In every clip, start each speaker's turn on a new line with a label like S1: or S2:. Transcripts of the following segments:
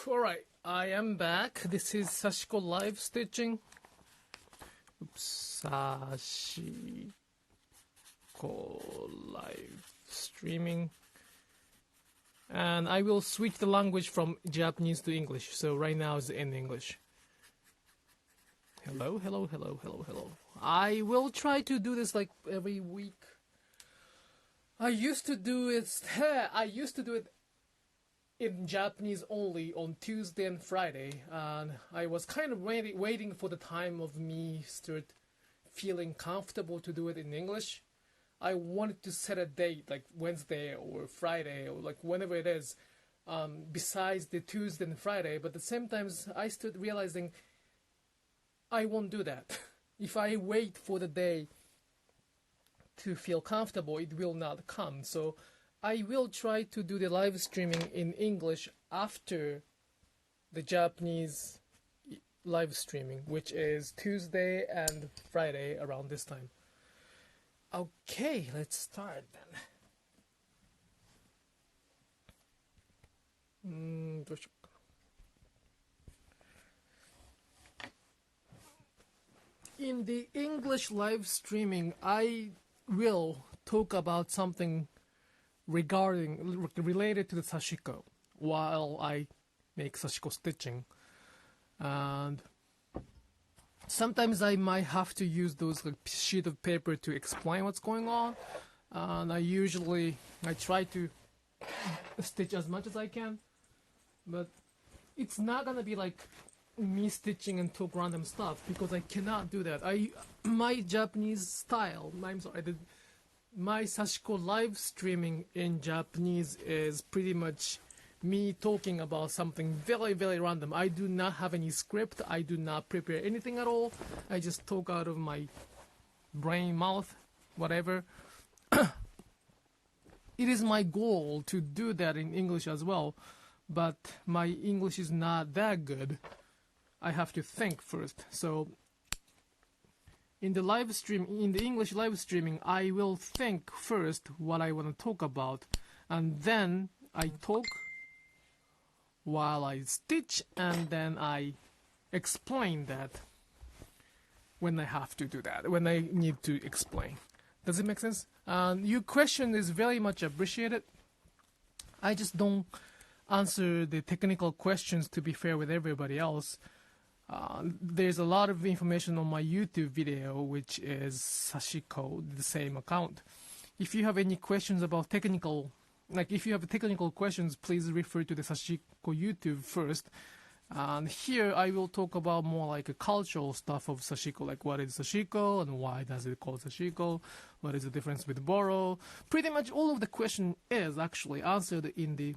S1: Alright, I am back. This is Sashiko Live Stitching. Sashiko Live Streaming. And I will switch the language from Japanese to English. So right now it's in English. Hello. I will try to do this like every week. I used to do it in Japanese only on Tuesday and Friday, and I was kind of waiting for the time of me start feeling comfortable to do it in English. I wanted to set a date like Wednesday or Friday or like whenever it is, besides the Tuesday and Friday. But at the same time, I started realizing I won't do that. If I wait for the day to feel comfortable, it will not come. So I will try to do the live streaming in English after the Japanese live streaming, which is Tuesday and Friday around this time. Okay, let's start then. In the English live streaming, I will talk about something related to the sashiko while I make sashiko stitching, and sometimes I might have to use those like sheet of paper to explain what's going on, and I try to stitch as much as I can, but it's not gonna be like me stitching and talk random stuff because I cannot do that. My Japanese style, my Sashiko live streaming in Japanese is pretty much me talking about something very, very random. I do not have any script. I do not prepare anything at all. I just talk out of my brain, mouth, whatever. It is my goal to do that in English as well, but my English is not that good. I have to think first. So in the English live streaming, I will think first what I want to talk about, and then I talk while I stitch, and then I explain that when I have to do that, when I need to explain. Does it make sense? Your question is very much appreciated. I just don't answer the technical questions to be fair with everybody else. There's a lot of information on my YouTube video, which is Sashiko, the same account. If you have any questions about if you have technical questions, please refer to the Sashiko YouTube first. And here I will talk about more like a cultural stuff of Sashiko, like what is Sashiko and why does it called Sashiko, what is the difference with Boro. Pretty much all of the question is actually answered in the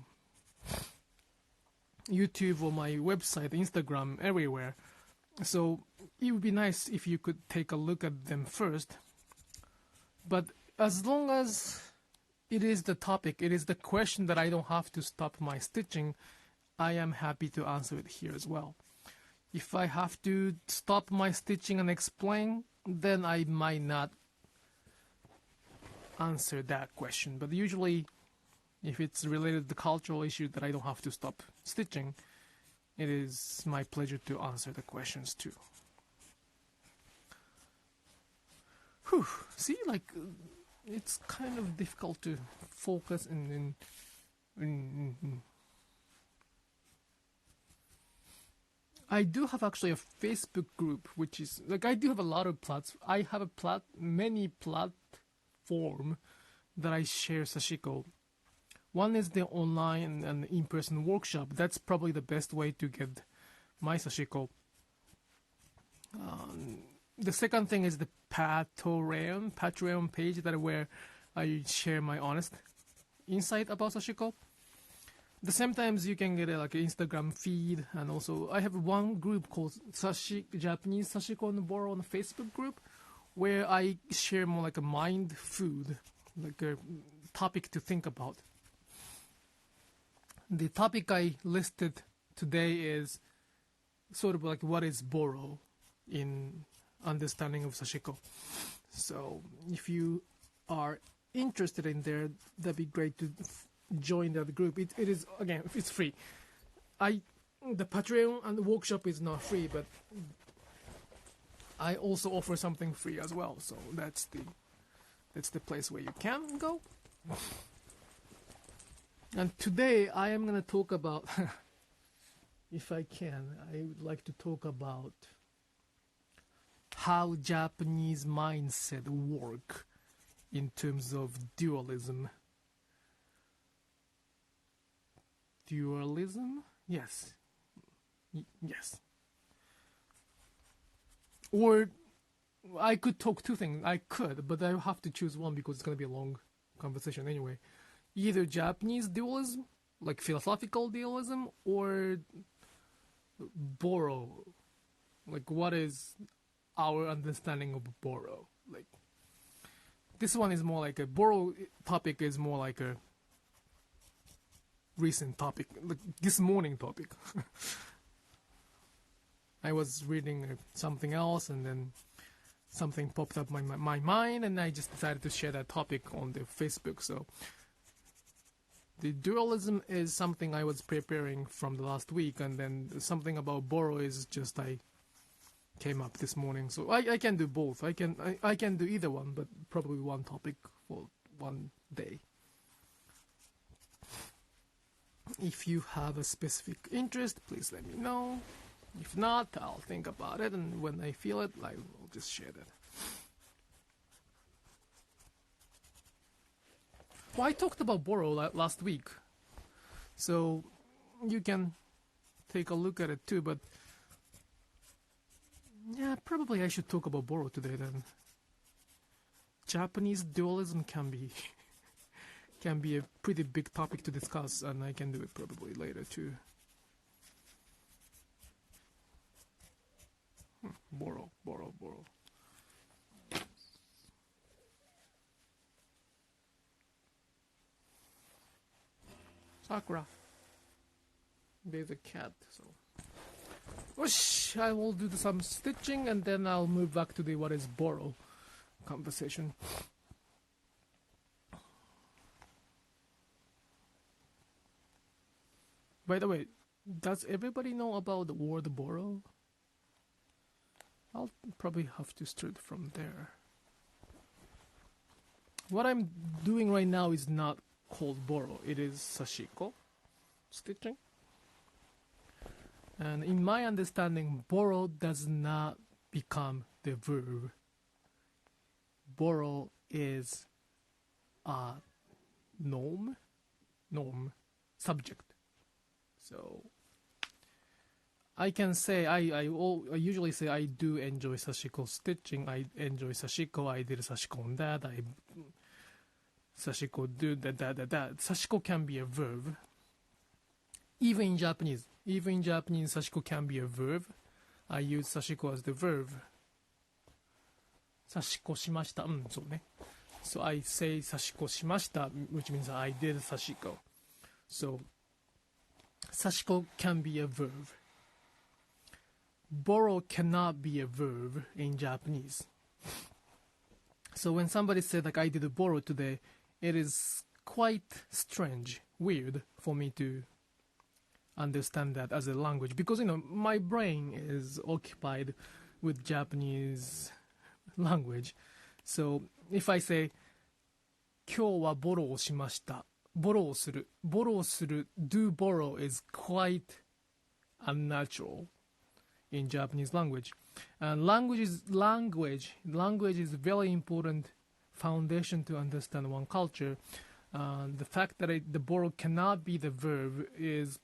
S1: YouTube or my website, Instagram, everywhere. So it would be nice if you could take a look at them first. But as long as it is the topic, it is the question that I don't have to stop my stitching, I am happy to answer it here as well. If I have to stop my stitching and explain, then I might not answer that question. But usually, if it's related to the cultural issue that I don't have to stop stitching, it is my pleasure to answer the questions too. Whew. See, like, it's kind of difficult to focus in. I do have actually a Facebook group, which is like I do have a lot of I have many platform that I share Sashiko. One is the online and in-person workshop. That's probably the best way to get my Sashiko. The second thing is the Patreon page where I share my honest insight about Sashiko. At the same time, you can get like an Instagram feed, and also I have one group called Japanese Sashiko and Boro on the Facebook group, where I share more like a mind food, like a topic to think about. The topic I listed today is sort of like what is Boro in understanding of Sashiko. So if you are interested in there, that'd be great to join that group. It is, again, it's free. The Patreon and the workshop is not free, but I also offer something free as well. So that's the place where you can go. And today I am going to talk about, if I can, I would like to talk about how Japanese mindset work in terms of dualism. Dualism? Yes. Yes. Or I could talk two things. I could, but I have to choose one because it's going to be a long conversation anyway. Either Japanese dualism, like philosophical dualism, or Boro. Like, what is our understanding of Boro? Like, this one is more like a Boro topic is more like a recent topic, like this morning topic. I was reading something else, and then something popped up in my mind, and I just decided to share that topic on the Facebook. So the dualism is something I was preparing from the last week, and then something about Boro is just I came up this morning. So I can do both. I can do either one, but probably one topic for one day. If you have a specific interest, please let me know. If not, I'll think about it, and when I feel it, I will just share that. Well, I talked about Boro last week, so you can take a look at it too, but yeah, probably I should talk about Boro today then. Japanese dualism can be a pretty big topic to discuss, and I can do it probably later too. Boro. Sakura. There's a cat, so. Whoosh! I will do some stitching, and then I'll move back to the what is Boro conversation. By the way, does everybody know about the word Boro? I'll probably have to start from there. What I'm doing right now is not called Boro. It is Sashiko stitching. And in my understanding, Boro does not become the verb. Boro is a norm, subject. So I can say, I usually say I do enjoy Sashiko stitching. I enjoy Sashiko. I did Sashiko on that. Sashiko do that. Sashiko can be a verb. Even in Japanese, Sashiko can be a verb. I use Sashiko as the verb. Sashiko shimashita. So I say Sashiko shimashita, which means I did Sashiko. So Sashiko can be a verb. Boro cannot be a verb in Japanese. So when somebody said like I did a Boro today, it is quite strange, weird for me to understand that as a language, because my brain is occupied with Japanese language. So if I say 今日はボロをしました、ボロをする、do borrow is quite unnatural in Japanese language. And language is very important foundation to understand one culture. The fact that the borrow cannot be the verb is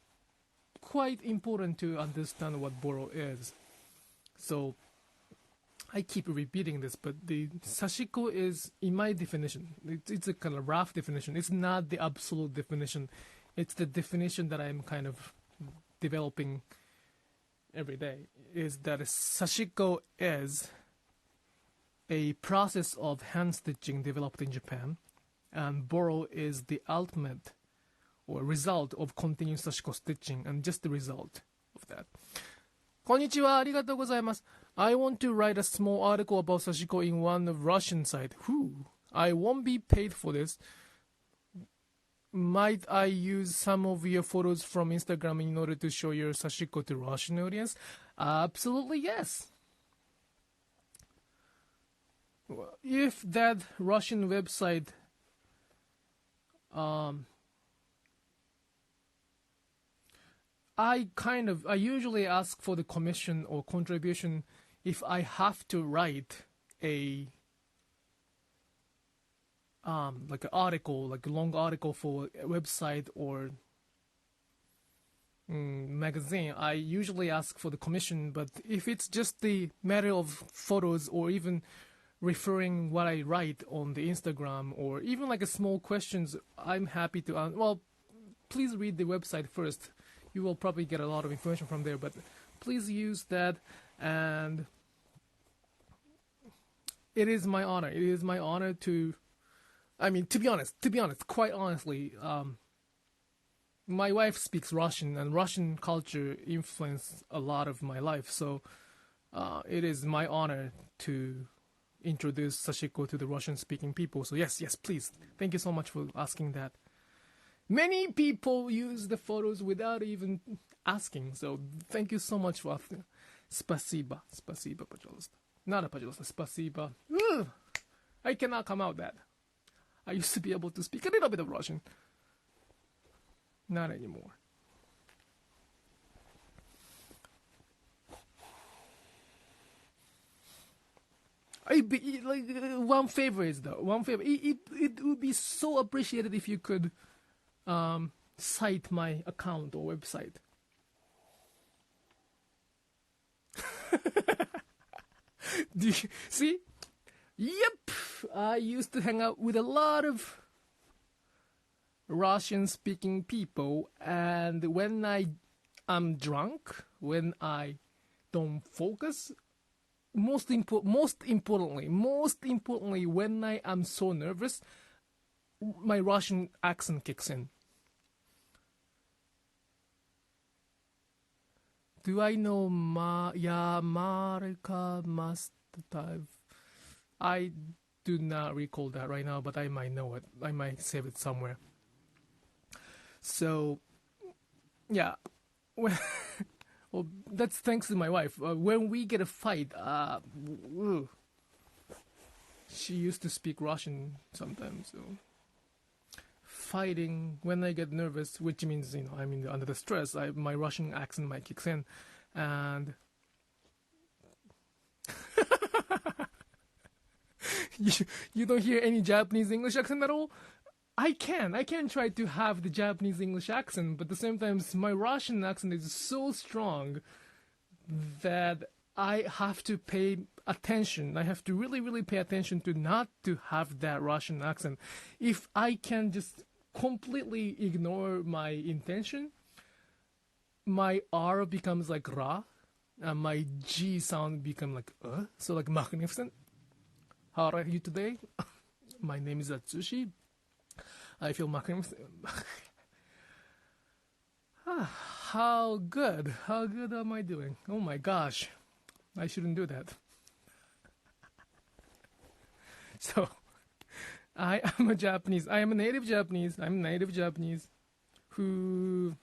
S1: quite important to understand what borrow is. So I keep repeating this, but the Sashiko is, in my definition, it's a kind of rough definition. It's not the absolute definition. It's the definition that I'm kind of developing every day, is that Sashiko is a process of hand stitching developed in Japan, and Boro is the ultimate or result of continuous Sashiko stitching, and just the result of that. Konnichiwa, arigatou gozaimasu. I want to write a small article about Sashiko in one Russian site. I won't be paid for this. might I use some of your photos from Instagram in order to show your Sashiko to Russian audience? Absolutely yes. If that Russian website I usually ask for the commission or contribution if I have to write a like an article, like a long article for a website or magazine. I usually ask for the commission, but if it's just the matter of photos or even referring what I write on the Instagram or even like a small questions, I'm happy to well, please read the website first. You will probably get a lot of information from there, but please use that. And it is my honor. It is my honor to, I mean, to be honest, quite honestly, my wife speaks Russian, and Russian culture influenced a lot of my life. So it is my honor to introduce Sashiko to the Russian-speaking people. So yes, please. Thank you so much for asking that. Many people use the photos without even asking. So thank you so much for asking. Spasiba, пожалуйста. Not пожалуйста, спасибо. I cannot come out that. I used to be able to speak a little bit of Russian. Not anymore. One favor is though. One favor. It would be so appreciated if you could cite my account or website. Do you see? Yep. I used to hang out with a lot of Russian-speaking people, and when I'm drunk, when I don't focus, most importantly, when I am so nervous, my Russian accent kicks in. Do I know Marika Mastav? I do not recall that right now, but I might know it. I might save it somewhere. So, yeah. Well, that's thanks to my wife. When we get a fight, she used to speak Russian sometimes. So, fighting, when I get nervous, which means, I'm under the stress, my Russian accent might kick in. And you don't hear any Japanese English accent at all? I can try to have the Japanese English accent, but at the same time, my Russian accent is so strong that I have to pay attention. I have to really, really pay attention to not to have that Russian accent. If I can just completely ignore my intention, my R becomes like Ra, and my G sound becomes like so like magnificent. How are you today? My name is Atsushi. I feel magnificent. How good am I doing? Oh my gosh, I shouldn't do that. So, I am a Japanese. I am a native Japanese. I'm a native Japanese who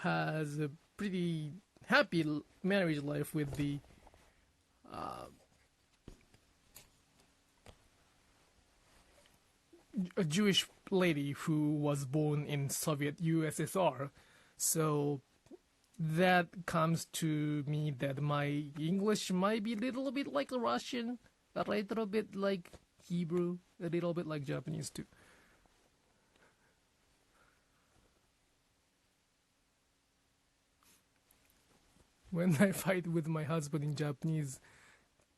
S1: has a pretty happy marriage life with the a Jewish lady who was born in Soviet USSR. So that comes to me that my English might be a little bit like Russian, a little bit like Hebrew, a little bit like Japanese too. When I fight with my husband in Japanese,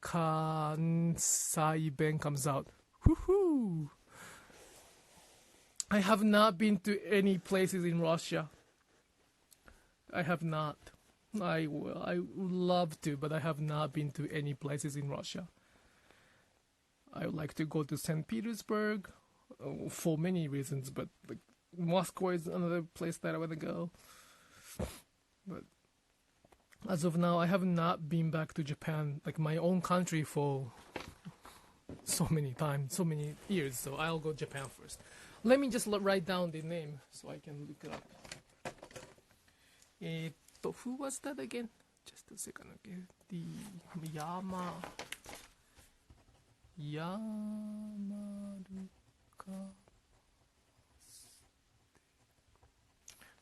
S1: Kansai Ben comes out. Woohoo! I have not been to any places in Russia. I have not. I would love to, but I have not been to any places in Russia. I would like to go to St. Petersburg for many reasons, but like Moscow is another place that I want to go. But as of now, I have not been back to Japan, like my own country, for so many times, so many years. So I'll go Japan first. Let me just write down the name so I can look it up. Who was that again? Just a second. Okay, the Yamaruka.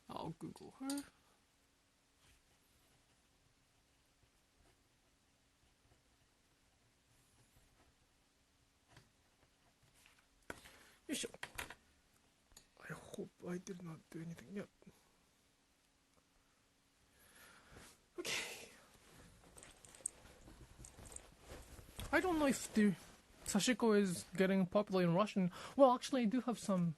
S1: I'll Google her. よいしょ。I hope I did not do anything yet. Okay. I don't know if the Sashiko is getting popular in Russian. Well, actually, I do have some.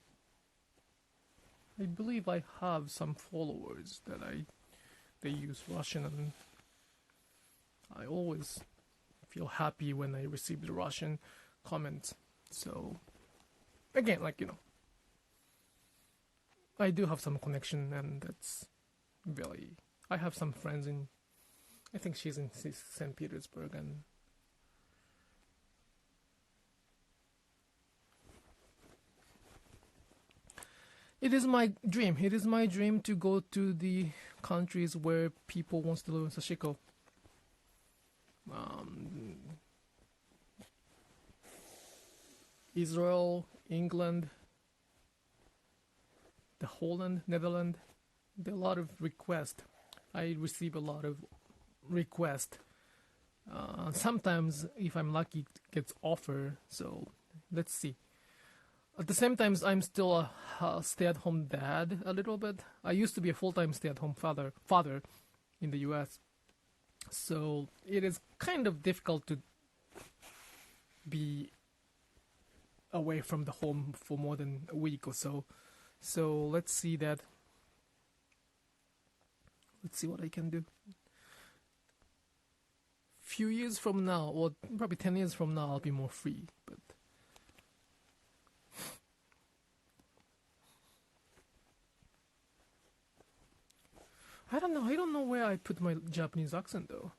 S1: I believe I have some followers that they use Russian, and I always feel happy when I receive the Russian comments. So, again, like, you know, I do have some connection, and that's really. I have some friends in. I think she's in St. Petersburg, and. It is my dream. It is my dream to go to the countries where people wants to learn Sashiko. Israel, England, the Holland, Netherlands. There are a lot of requests. I receive a lot of requests. Sometimes, if I'm lucky, it gets offer. So let's see. At the same time, I'm still a stay-at-home dad a little bit. I used to be a full-time stay-at-home father in the U.S. So it is kind of difficult to be away from the home for more than a week or so. So let's see that. Let's see what I can do. Few years from now, or probably 10 years from now, I'll be more free. But I don't know. I don't know where I put my Japanese accent though.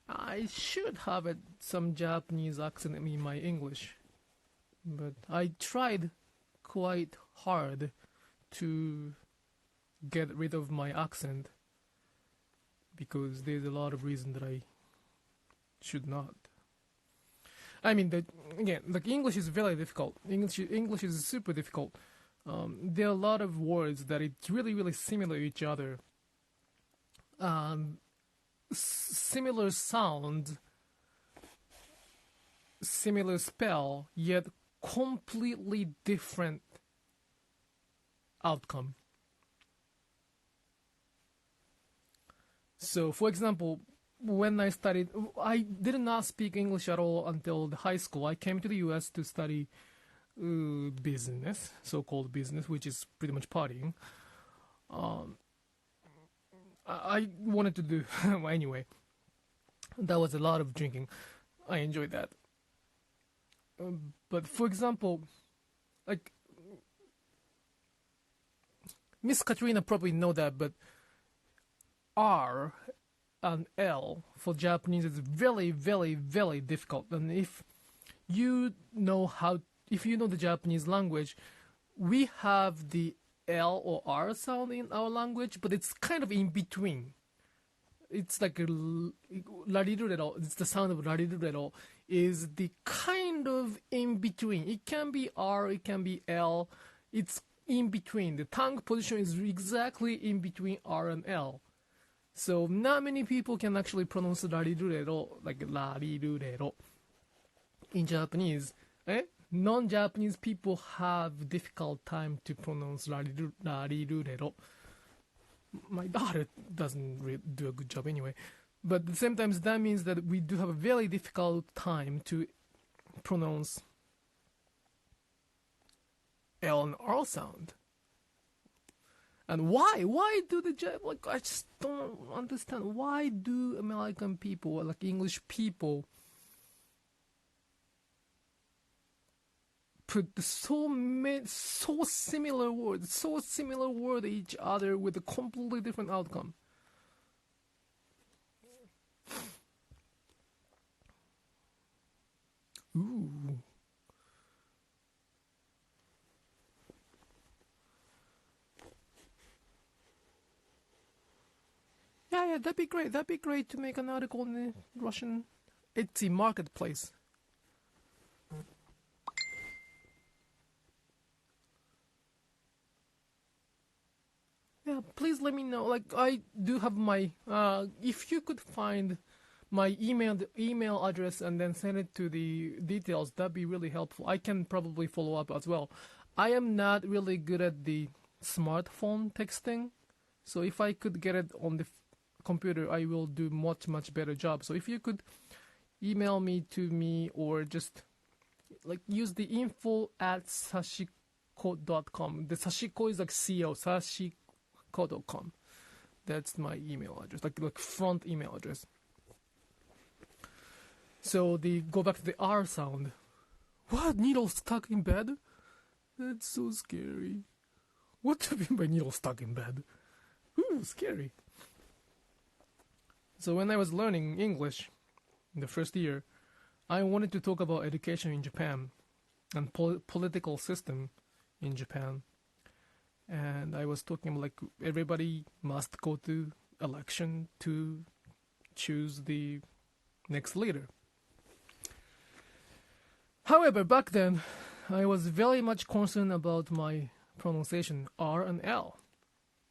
S1: I should have some Japanese accent in my English, but I tried quite hard to get rid of my accent because there's a lot of reason that I should not. I mean, again, like English is very difficult. English is super difficult. There are a lot of words that it's really, really similar to each other. Similar sound, similar spell, yet completely different outcome. So, for example, when I studied, I did not speak English at all until the high school. I came to the US to study business, so-called business, which is pretty much partying. I wanted to do anyway. That was a lot of drinking. I enjoyed that. But for example, like Miss Katrina probably know that, but R and L for Japanese is very, very, very difficult. And if you know the Japanese language, we have the L or R sound in our language, but it's kind of in between. It's like rarirurero. It's the sound of rarirurero is the kind of in between. It can be R, it can be L. It's in between. The tongue position is exactly in between R and L. So not many people can actually pronounce rarirurero like rarirurero in Japanese. Non-Japanese people have difficult time to pronounce rarirurero. My daughter doesn't do a good job anyway. But at the same time, that means that we do have a very difficult time to pronounce L and R sound. And why? Why do I just don't understand. Why do American people, like English people, put so similar words to each other with a completely different outcome? Ooh. Yeah, that'd be great. That'd be great to make an article in the Russian Etsy marketplace. Yeah, please let me know. Like, I do have my. If you could find my email address and then send it to the details, that'd be really helpful. I can probably follow up as well. I am not really good at the smartphone texting, so if I could get it on the computer, I will do much better job. So if you could email me to me, or just like use the info@sashiko.com. The Sashiko is like CO, sashiko.com. That's my email address, like front email address. So go back to the R sound. What? Needle stuck in bed? That's so scary. What do you mean by needle stuck in bed? Ooh, scary. So when I was learning English in the first year, I wanted to talk about education in Japan and political system in Japan. And I was talking like everybody must go to election to choose the next leader. However, back then, I was very much concerned about my pronunciation, R and L.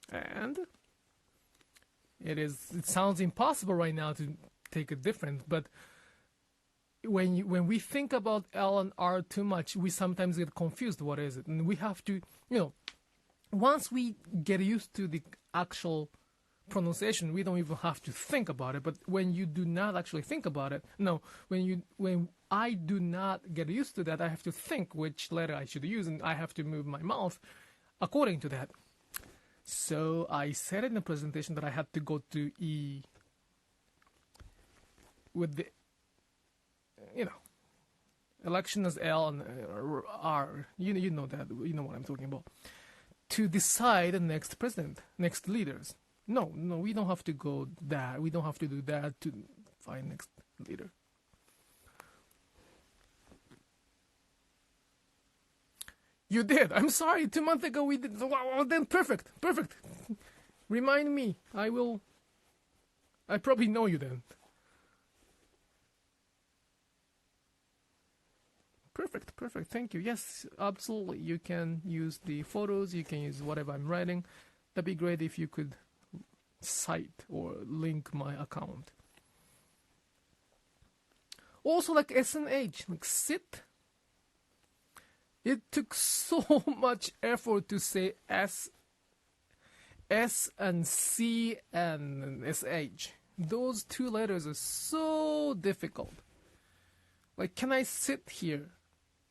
S1: And it sounds impossible right now to take it different, but when we think about L and R too much, we sometimes get confused. What is it? And we have to, once we get used to the actual pronunciation, we don't even have to think about it. But when you do not actually think about it, when I do not get used to that, I have to think which letter I should use, and I have to move my mouth according to that. So I said in the presentation that I had to go to E with the, election as L and R. You know that. You know what I'm talking about. To decide the next president, next leaders. No, we don't have to go that. We don't have to do that to find next leader. You did. I'm sorry. 2 months ago we did. Well, then perfect. Remind me. I probably know you then. Perfect. Thank you. Yes, absolutely. You can use the photos. You can use whatever I'm writing. That'd be great if you could cite or link my account. Also, like SNH, like sit. It took so much effort to say S and C and SH. Those two letters are so difficult. Like, can I sit here?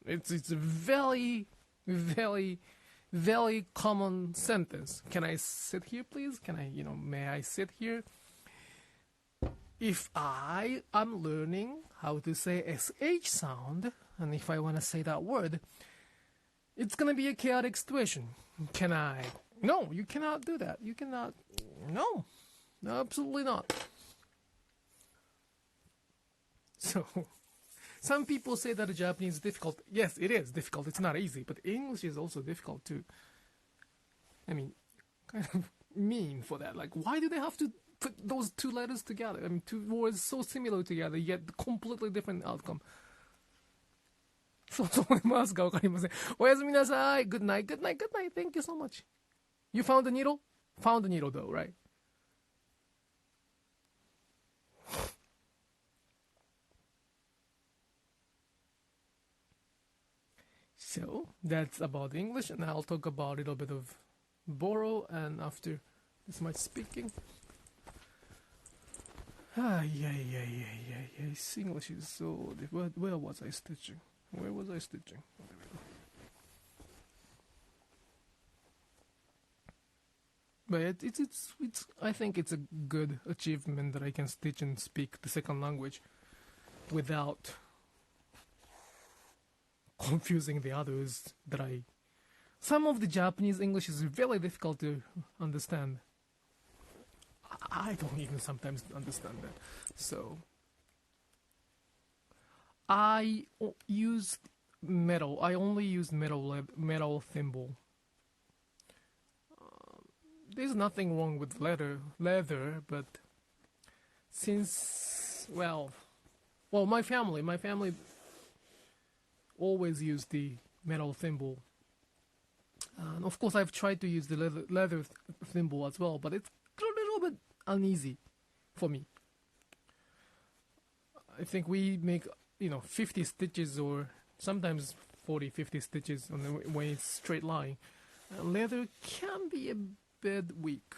S1: It's a very common sentence. Can I sit here, please? May I sit here? If I am learning how to say SH sound, and if I want to say that word, it's going to be a chaotic situation. Can I? No, you cannot do that. You cannot. No, absolutely not. So, some people say that Japanese is difficult. Yes, it is difficult. It's not easy. But English is also difficult too. I mean, kind of mean for that. Like, why do they have to put those two letters together? I mean, two words so similar together, yet completely different outcome. そう思いますかわかりません。おやすみなさい。Good night. Thank you so much. You found the needle? Found the needle though, right? So, that's about English, and I'll talk about a little bit of Boro, and after this much speaking. Yes, English is so difficult. Where was I stitching? But it's I think it's a good achievement that I can stitch and speak the second language without confusing the others some of the Japanese English is very difficult to understand. I don't even sometimes understand that. So used metal. I only used metal thimble. There's nothing wrong with leather, but since my family always used the metal thimble. And of course, I've tried to use the leather thimble as well, but it's a little bit uneasy for me. I think we make 50 stitches or sometimes 40, 50 stitches on the when it's straight line. Leather can be a bit weak.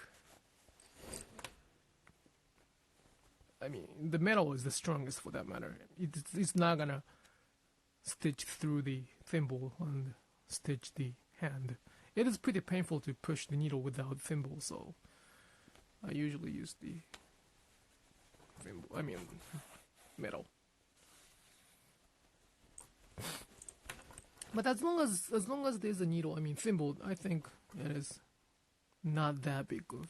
S1: I mean, the metal is the strongest for that matter. It's not gonna stitch through the thimble and stitch the hand. It is pretty painful to push the needle without thimble, so I usually use the thimble. I mean, metal. But as long as there's a needle, I mean thimble, I think it is not that big of.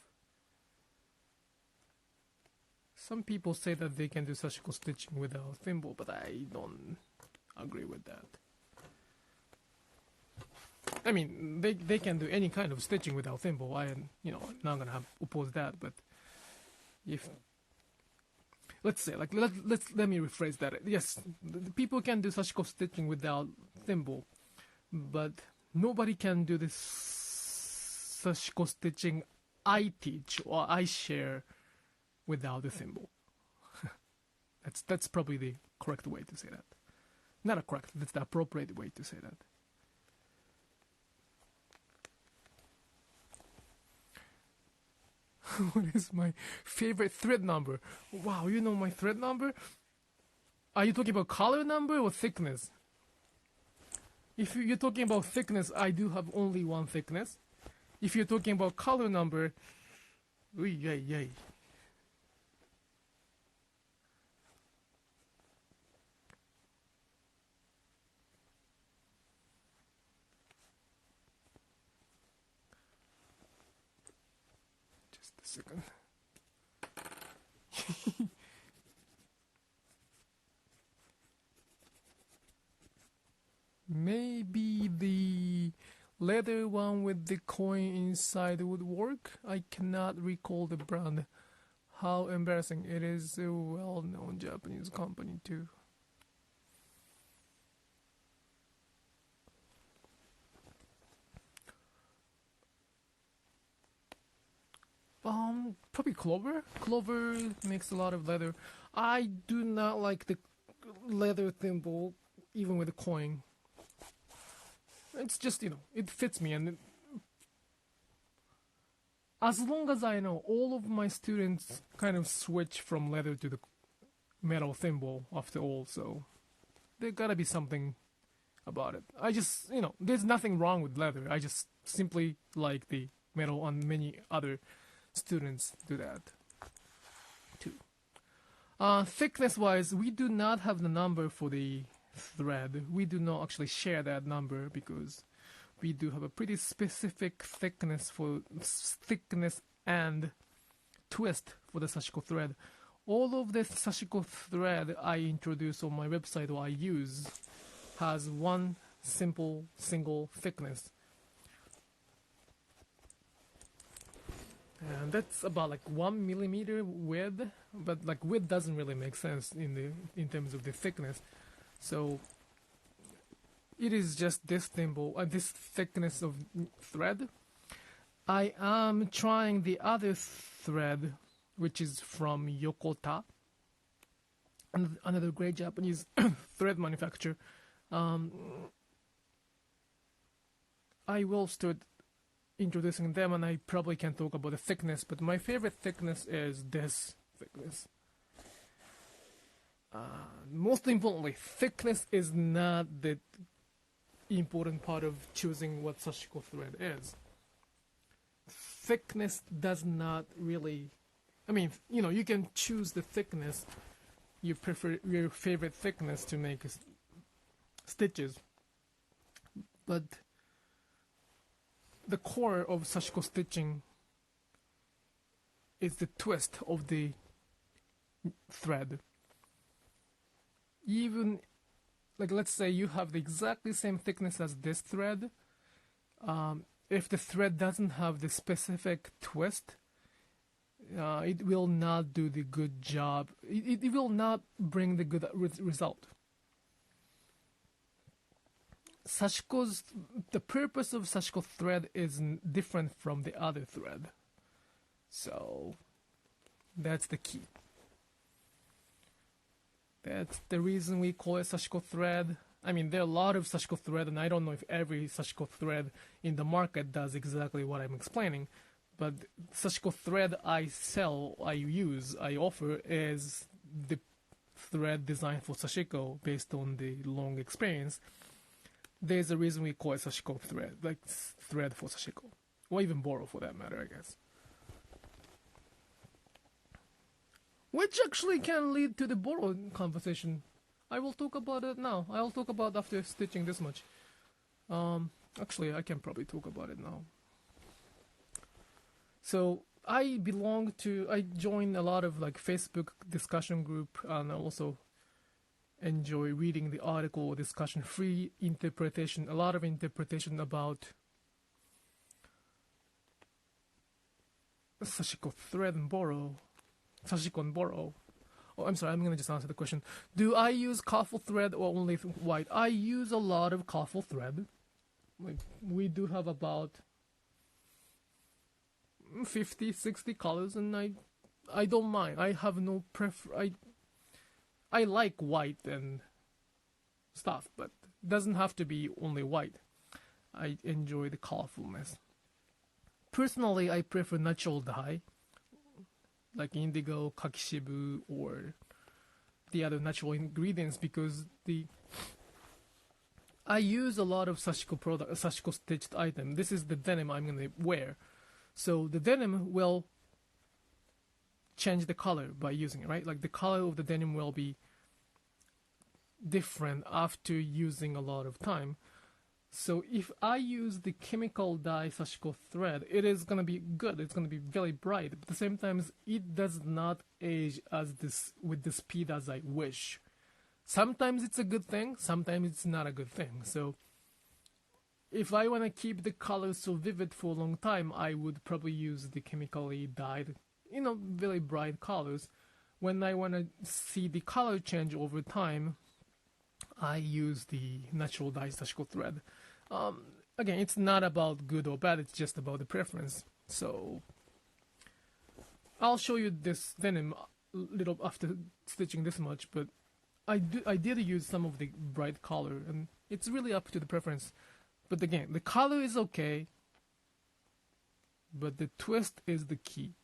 S1: Some people say that they can do sashiko stitching without thimble, but I don't agree with that. I mean, they can do any kind of stitching without thimble. I'm not gonna oppose that. But if let's say, let me rephrase that. Yes, the people can do sashiko stitching without thimble, but nobody can do this sashiko stitching I teach or I share without the thimble. That's probably the correct way to say that. Not a correct. That's the appropriate way to say that. What is my favorite thread number? Wow, you know my thread number? Are you talking about color number or thickness? If you're talking about thickness, I do have only one thickness. If you're talking about color number, yay. Second. Maybe the leather one with the coin inside would work. I cannot recall the brand. How embarrassing. It is a well-known Japanese company too. Probably Clover. Clover makes a lot of leather. I do not like the leather thimble, even with a coin. It's just, it fits me. And as long as I know, all of my students kind of switch from leather to the metal thimble after all, so there gotta be something about it. I just, there's nothing wrong with leather. I just simply like the metal, and many other students do that too. Thickness wise, we do not have the number for the thread. We do not actually share that number because we do have a pretty specific thickness and twist for the sashiko thread. All of the sashiko thread I introduce on my website or I use has one single thickness. And that's about like 1 millimeter width, but like width doesn't really make sense in terms of the thickness. So it is just this thimble, this thickness of thread. I am trying the other thread, which is from Yokota, another great Japanese thread manufacturer. I will start introducing them, and I probably can talk about the thickness, but my favorite thickness is this thickness. Most importantly, thickness is not the important part of choosing what sashiko thread is. Thickness does not really, you can choose the thickness you prefer, your favorite thickness to make stitches, but the core of sashiko stitching is the twist of the thread. Even like let's say you have the exactly same thickness as this thread. If the thread doesn't have the specific twist, it will not do the good job. It will not bring the good result. The purpose of Sashiko thread is different from the other thread. So that's the key. That's the reason we call it Sashiko thread. I mean, there are a lot of Sashiko thread, and I don't know if every Sashiko thread in the market does exactly what I'm explaining. But Sashiko thread I offer is the thread designed for Sashiko based on the long experience. There's a reason we call it Sashiko thread, like thread for Sashiko, or even Boro for that matter, I guess. Which actually can lead to the Boro conversation. I will talk about it now. I'll talk about after stitching this much. Actually, I can probably talk about it now. So I join a lot of like Facebook discussion group, and I also enjoy reading the article discussion, free interpretation, a lot of interpretation about Sashiko thread and Boro, Sashiko and Boro. Oh, I'm sorry, I'm gonna just answer the question. Do I use colorful thread or only white? I use a lot of colorful thread. Like we do have about 50, 60 colors, and I don't mind. I have no I like white and stuff, but it doesn't have to be only white. I enjoy the colorfulness. Personally, I prefer natural dye, like indigo, kakishibu, or the other natural ingredients, because I use a lot of Sashiko stitched item. This is the denim I'm gonna wear, so the denim will change the color by using it, right? Like the color of the denim will be different after using a lot of time. So if I use the chemical dye Sashiko thread, it is gonna be good. It's gonna be very bright. But at the same time, it does not age with the speed as I wish. Sometimes it's a good thing. Sometimes it's not a good thing. So if I want to keep the colors so vivid for a long time, I would probably use the chemically dyed, very bright colors. When I want to see the color change over time, I use the natural dye Sashiko thread. Again, it's not about good or bad, it's just about the preference. So I'll show you this denim a little after stitching this much, but I did use some of the bright color, and it's really up to the preference. But again, the color is okay, but the twist is the key.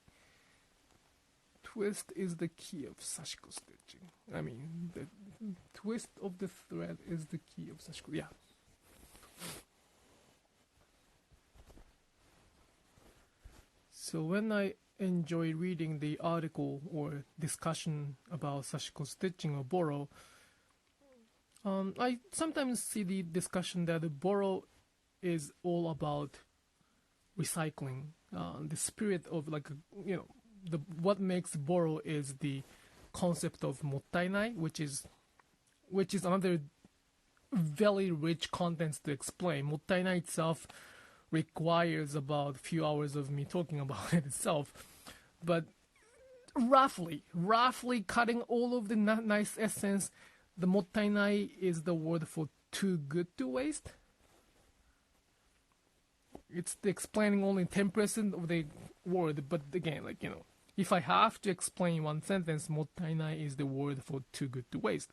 S1: Twist is the key of Sashiko stitching. I mean, the twist of the thread is the key of Sashiko. Yeah. So when I enjoy reading the article or discussion about Sashiko stitching or Boro, I sometimes see the discussion that the Boro is all about recycling. The spirit of what makes Boro is the concept of Mottainai, which is another very rich contents to explain. Mottainai itself requires about a few hours of me talking about it itself, but roughly cutting all of the nice essence, the Mottainai is the word for too good to waste. It's explaining only 10% of the word, but again, if I have to explain one sentence, Mottainai is the word for too good to waste.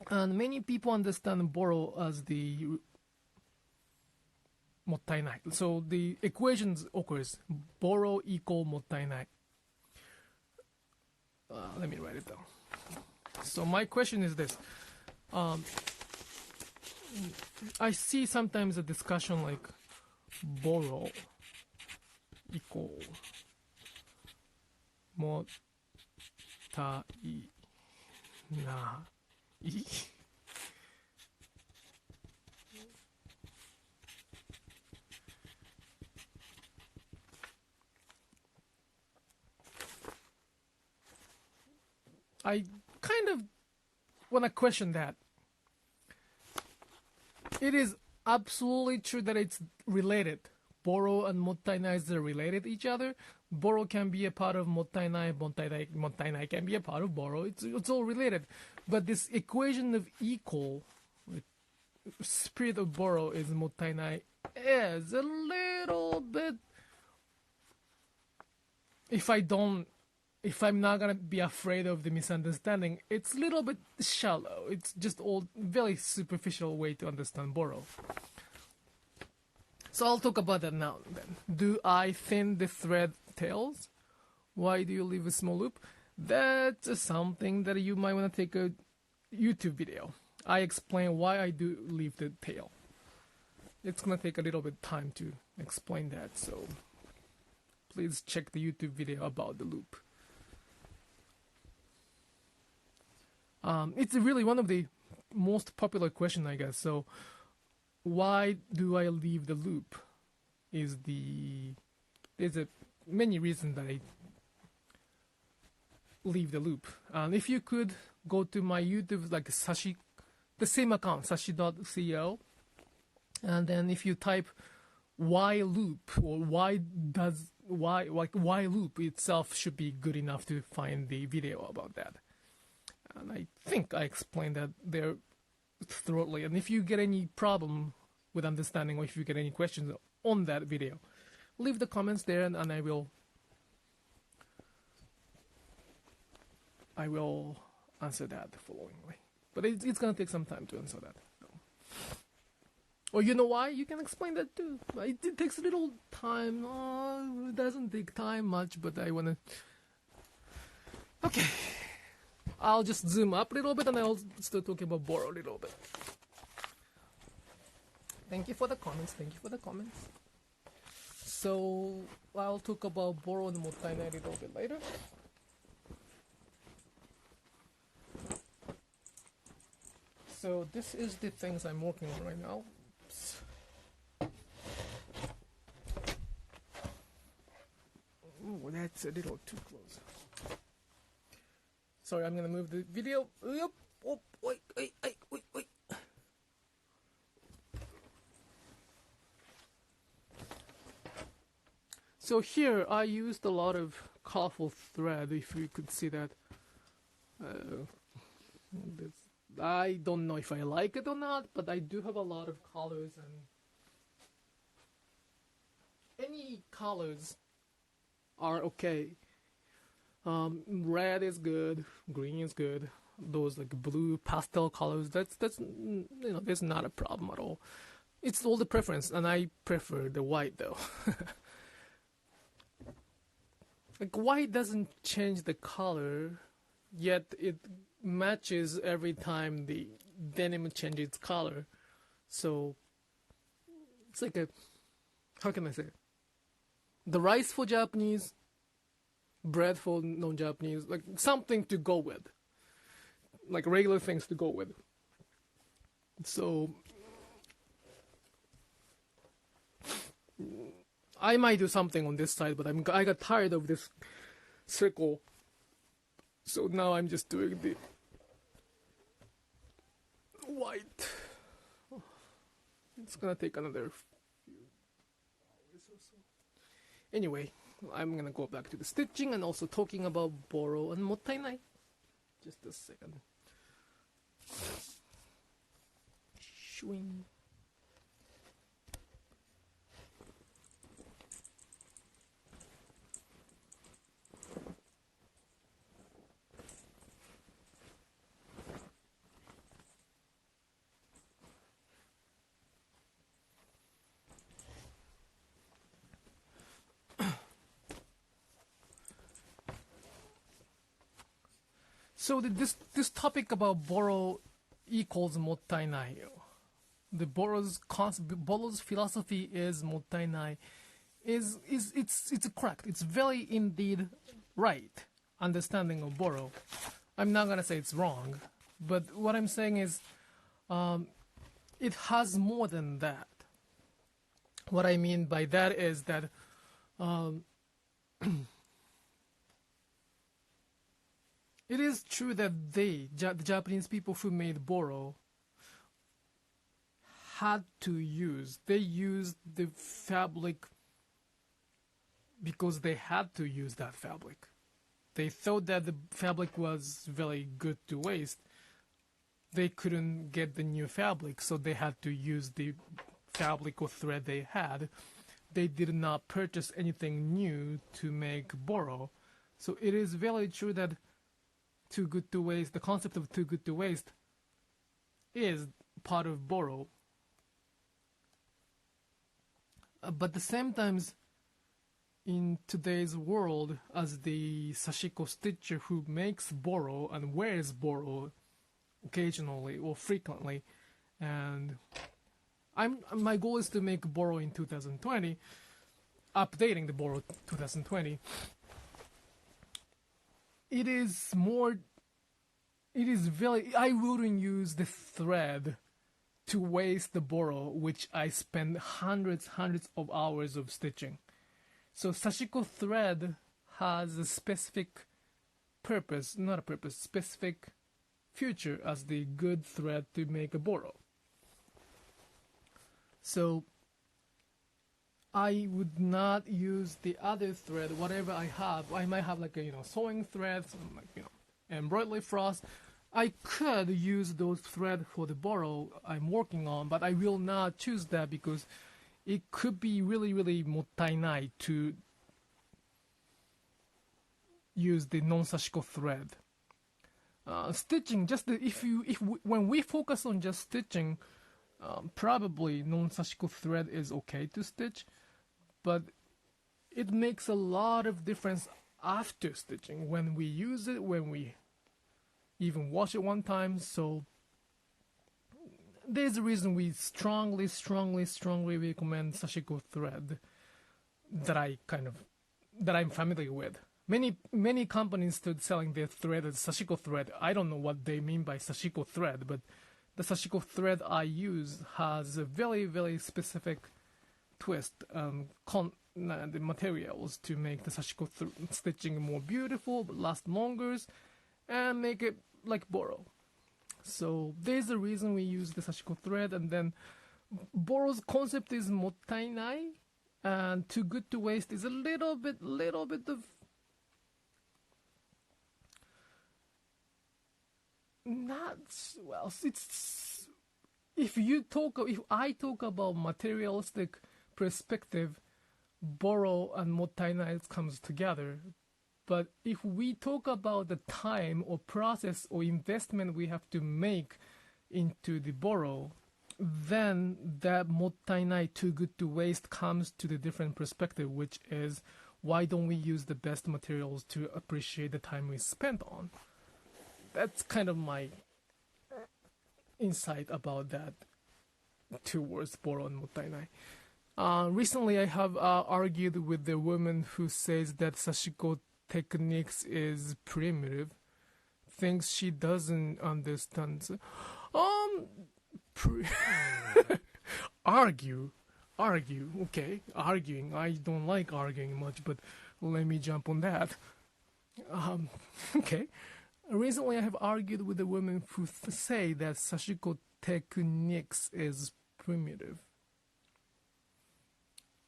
S1: And many people understand Boro as the Mottainai. So the equations occurs, Boro equal Mottainai. Let me write it down. So my question is this. I see sometimes a discussion like Boro equal Mottainai. I kind of want to question that. It is absolutely true that it's related. Boro and Mottainai are related to each other. Boro can be a part of Mottainai, Mottainai can be a part of Boro. It's all related. But this equation of equal, with spirit of Boro is Mottainai, is a little bit. If I'm not gonna be afraid of the misunderstanding, it's a little bit shallow. It's just all very superficial way to understand Boro. So I'll talk about that now then. Do I thin the thread tails? Why do you leave a small loop? That's something that you might want to take a YouTube video. I explain why I do leave the tail. It's gonna take a little bit time to explain that, so please check the YouTube video about the loop. It's really one of the most popular question, I guess. So why do I leave the loop? There's many reasons that I leave the loop. If you could go to my YouTube, like the same account, sashi.co, and then if you type why loop or why loop itself should be good enough to find the video about that. And I think I explained that there thoroughly. And if you get any problem with understanding, or if you get any questions on that video, leave the comments there, and I will answer that followingly. But it's gonna take some time to answer that. Or you know why? You can explain that too. It takes a little time. Oh, it doesn't take time much, but I wanna. Okay. I'll just zoom up a little bit and I'll start talking about Boro a little bit. Thank you for the comments. So I'll talk about Boro and Mottainai a little bit later. So this is the things I'm working on right now. Oops. Ooh, that's a little too close. Sorry, I'm gonna move the video. Yep. Oh, wait. So here I used a lot of colorful thread. If you could see that, I don't know if I like it or not, but I do have a lot of colors, and any colors are okay. Red is good, green is good. Those like blue pastel colors, that's there's not a problem at all. It's all the preference, and I prefer the white though. Like white doesn't change the color, yet it matches every time the denim changes its color. So it's like how can I say it? The rice for Japanese, bread for non-Japanese, like something to go with, like regular things to go with. So I might do something on this side, but I got tired of this circle, so now I'm just doing the white. It's gonna take another few hours or so. Anyway, I'm gonna go back to the stitching and also talking about Boro and Mottainai. Just a second. Swing. So this topic about Boro equals Mottainai. The Boro's philosophy is Mottainai. It's correct. It's very indeed right understanding of Boro. I'm not gonna say it's wrong, but what I'm saying is, it has more than that. What I mean by that is that. It is true that the Japanese people who made Boro had to use. They used the fabric because they had to use that fabric. They thought that the fabric was very good to waste. They couldn't get the new fabric, so they had to use the fabric or thread they had. They did not purchase anything new to make Boro. So it is very true that too good to waste, the concept of too good to waste is part of Boro. But at the same times, in today's world, as the Sashiko stitcher who makes Boro and wears Boro occasionally or frequently, and my goal is to make Boro in 2020, updating the Boro 2020. It is very, I wouldn't use the thread to waste the Boro, which I spend hundreds of hours of stitching. So Sashiko thread has a specific purpose, not a purpose, specific future as the good thread to make a Boro. So I would not use the other thread, whatever I have. I might have like a sewing thread, some like embroidery floss. I could use those threads for the Boro I'm working on, but I will not choose that because it could be really mottainai to use the non-Sashiko thread. Stitching, when we focus on just stitching, probably non-Sashiko thread is okay to stitch, but it makes a lot of difference after stitching when we use it, when we even wash it one time. So there's a reason we strongly recommend Sashiko thread that I'm familiar with. Many companies started selling their thread as Sashiko thread. I don't know what they mean by Sashiko thread, but the Sashiko thread I use has a very specific twist, the materials to make the Sashiko stitching more beautiful, but last longer, and make it like Boro. So there's a reason we use the Sashiko thread, and then Boro's concept is mottainai, and too good to waste is a little bit of not well. It's if I talk about materialistic perspective, Boro and mottainai comes together. But if we talk about the time or process or investment we have to make into the Boro, then that mottainai, too good to waste, comes to the different perspective, which is why don't we use the best materials to appreciate the time we spent on? That's kind of my insight about that towards Boro and mottainai. Recently, I have argued with the woman who says that Sashiko techniques is primitive, things she doesn't understand. Argue, okay, arguing. I don't like arguing much, but let me jump on that. Okay. Recently, I have argued with a woman who say that Sashiko techniques is primitive.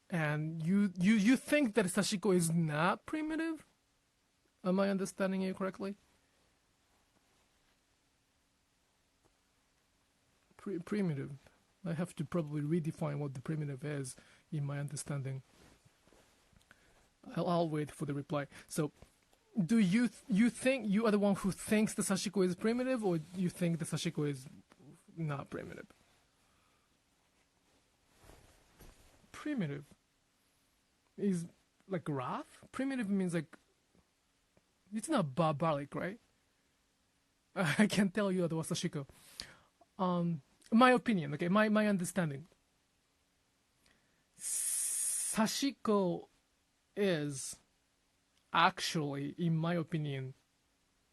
S1: And you think that Sashiko is not primitive? Am I understanding you correctly? Primitive. I have to probably redefine what the primitive is in my understanding. I'll wait for the reply. So, do you think you are the one who thinks the Sashiko is primitive, or you think the Sashiko is not primitive? Primitive is like rough? Primitive means like it's not barbaric, right? I can tell you about Sashiko. My opinion, okay, my understanding. Sashiko is actually, in my opinion,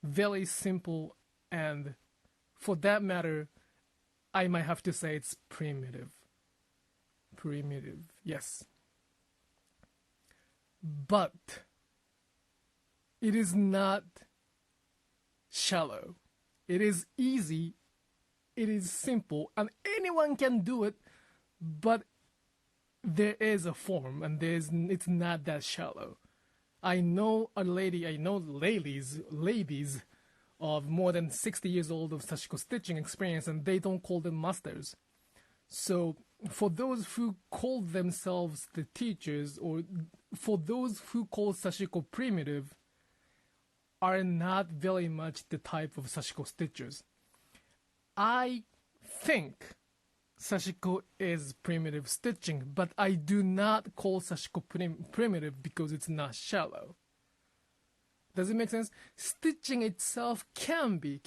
S1: very simple, and for that matter, I might have to say it's primitive. Primitive, yes. But it is not shallow. It is easy. It is simple, and anyone can do it but there is a form, and it's not that shallow. I know ladies of more than 60 years old of Sashiko stitching experience, and they don't call them masters. So for those who call themselves the teachers, or for those who call Sashiko primitive, are not very much the type of Sashiko stitchers. I think Sashiko is primitive stitching, but I do not call Sashiko primitive because it's not shallow. Does it make sense? Stitching itself can be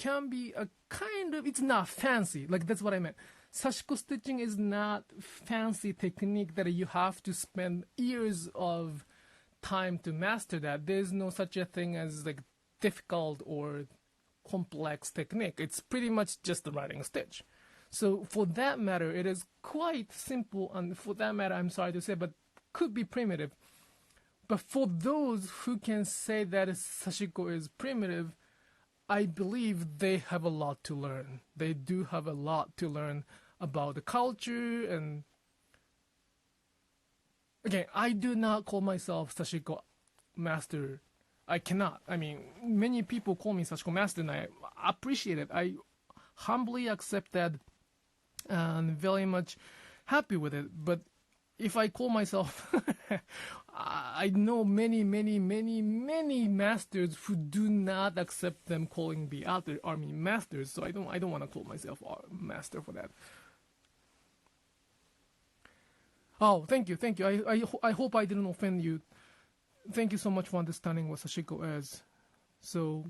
S1: a kind of, it's not fancy. Like, that's what I meant. Sashiko stitching is not fancy technique that you have to spend years of time to master that. There's no such a thing as like difficult or complex technique. It's pretty much just the writing stitch. So for that matter, it is quite simple, and for that matter, I'm sorry to say, but could be primitive. But for those who can say that Sashiko is primitive, I believe they have a lot to learn. They do have a lot to learn about the culture. And again, I do not call myself Sashiko master. I cannot. I mean, many people call me Sashiko master, and I appreciate it. I humbly accept that and very much happy with it. But if I call myself, I know many masters who do not accept them calling the other army masters. So I don't want to call myself a master for that. Oh, thank you. I hope I didn't offend you. Thank you so much for understanding what Sashiko is. So,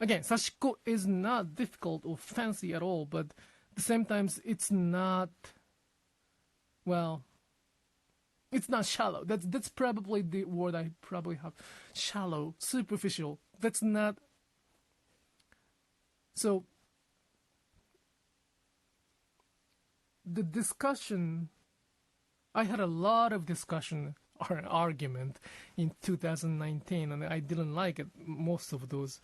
S1: again, Sashiko is not difficult or fancy at all, but at the same time, it's not, well, it's not shallow. That's probably the word I probably have. Shallow, superficial. That's not. So, the discussion, I had a lot of discussion or an argument in 2019, and I didn't like it, most of those.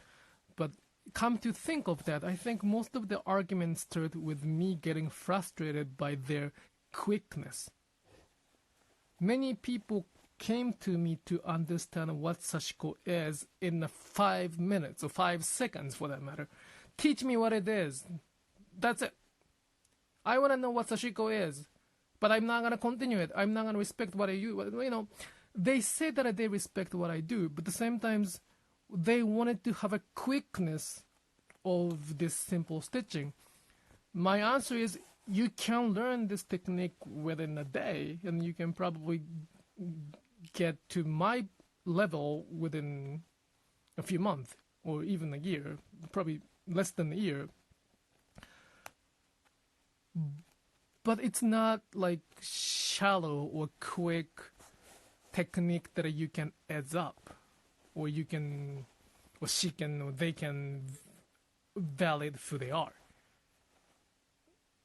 S1: But come to think of that, I think most of the arguments started with me getting frustrated by their quickness. Many people came to me to understand what Sashiko is in 5 minutes, or 5 seconds for that matter. Teach me what it is. That's it. I want to know what Sashiko is, but I'm not going to continue it. I'm not going to respect what I do. You know, they say that they respect what I do, but at the same time, they wanted to have a quickness of this simple stitching. My answer is, you can learn this technique within a day, and you can probably get to my level within a few months, or even a year, probably less than a year. But it's not like shallow or quick technique that you can edge up, or you can, or she can, or they can validate who they are.